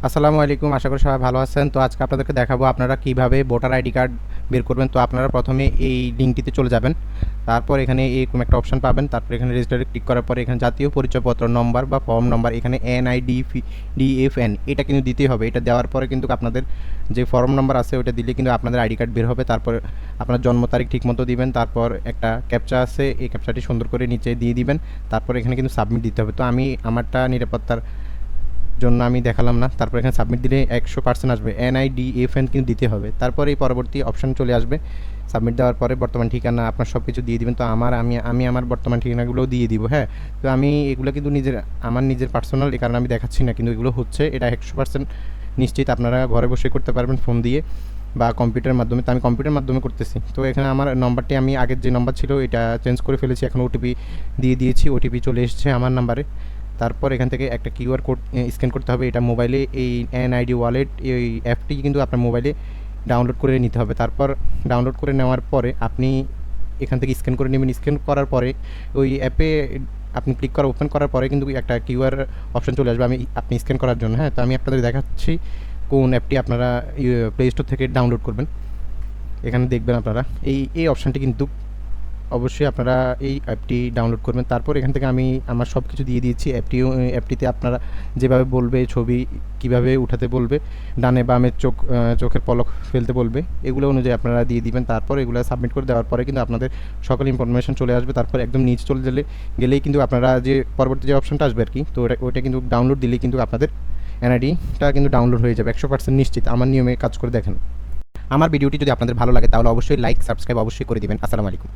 আসসালামু আলাইকুম। আশা করি সবাই ভালো আছেন। তো আজকে আপনাদেরকে দেখাবো আপনারা কিভাবে ভোটার আইডি কার্ড বের করবেন। তো আপনারা প্রথমে এই লিঙ্কটিতে চলে যাবেন। তারপর এখানে এরকম একটা অপশন পাবেন। তারপর এখানে রেজিস্টারে ক্লিক করার পরে এখানে জাতীয় পরিচয়পত্র নম্বর বা ফর্ম নম্বর এখানে NIDFN এটা কিন্তু দিতেই হবে। এটা দেওয়ার পরে কিন্তু আপনাদের যে ফর্ম নম্বর আছে ওটা দিলে কিন্তু আপনাদের আইডি কার্ড বের হবে। তারপর আপনার জন্ম তারিখ ঠিকমতো দিবেন। তারপর একটা ক্যাপচা আছে, এই ক্যাপচাটি সুন্দর করে নিচে দিয়ে দিবেন। তারপর এখানে কিন্তু সাবমিট দিতে হবে। তো আমি আমারটা নিরাপত্তার জন্য আমি দেখালাম না। তারপর এখানে সাবমিট দিলে 100% আসবে। NIDFN কিন্তু দিতে হবে। তারপর এই পরবর্তী অপশন চলে আসবে। সাবমিট দেওয়ার পরে বর্তমান ঠিকানা আপনার সব কিছু দিয়ে দিবেন। তো আমি আমার বর্তমান ঠিকানাগুলোও দিয়ে দিব। হ্যাঁ, তো আমি এগুলো কিন্তু আমার নিজের পার্সোনাল, এই কারণে আমি দেখাচ্ছি না, কিন্তু এগুলো হচ্ছে, এটা 100% নিশ্চিত। আপনারা ঘরে বসে করতে পারবেন ফোন দিয়ে বা কম্পিউটারের মাধ্যমে। তো আমি কম্পিউটারের মাধ্যমে করতেছি। তো এখানে আমার নম্বরটি, আমি আগের যে নম্বর ছিল এটা চেঞ্জ করে ফেলেছি, এখন ওটিপি দিয়ে দিয়েছি, ওটিপি চলে এসেছে আমার নাম্বারে। তারপর এখান থেকে একটা কিউআর কোড স্ক্যান করতে হবে। এটা মোবাইলে এই NID ওয়ালেট এই অ্যাপটি কিন্তু আপনার মোবাইলে ডাউনলোড করে নিতে হবে। তারপর ডাউনলোড করে নেওয়ার পরে আপনি এখান থেকে স্ক্যান করে নেবেন। স্ক্যান করার পরে ওই অ্যাপে আপনি ক্লিক করা ওপেন করার পরে কিন্তু একটা কিউআর অপশন চলে আসবে আপনি স্ক্যান করার জন্য। হ্যাঁ, তো আমি আপনাদের দেখাচ্ছি কোন অ্যাপটি আপনারা প্লে স্টোর থেকে ডাউনলোড করবেন। এখানে দেখবেন আপনারা এই অপশানটি কিন্তু অবশ্যই আপনারা এই অ্যাপটি ডাউনলোড করবেন। তারপর এখান থেকে আমি আমার সব কিছু দিয়ে দিয়েছি। অ্যাপটিতে আপনারা যেভাবে বলবে, ছবি কিভাবে উঠাতে বলবে, ডানে বামে চোখের পলক ফেলতে বলবে, এগুলো অনুযায়ী আপনারা দিয়ে দিবেন। তারপর এগুলো সাবমিট করে দেওয়ার পরে কিন্তু আপনাদের সকল ইনফরমেশন চলে আসবে। তারপর একদম নিচে চলে গেলেই কিন্তু আপনারা যে পরবর্তী যে অপশনটা আসবে আর কি, তো ওটা কিন্তু ডাউনলোড দিলেই কিন্তু আপনাদের NIDটা কিন্তু ডাউনলোড হয়ে যাবে 100% নিশ্চিত। আমার নিয়মে কাজ করে দেখেন। আমার ভিডিওটি যদি আপনাদের ভালো লাগে তাহলে অবশ্যই লাইক সাবস্ক্রাইব অবশ্যই করে দিবেন। আসসালামু আলাইকুম।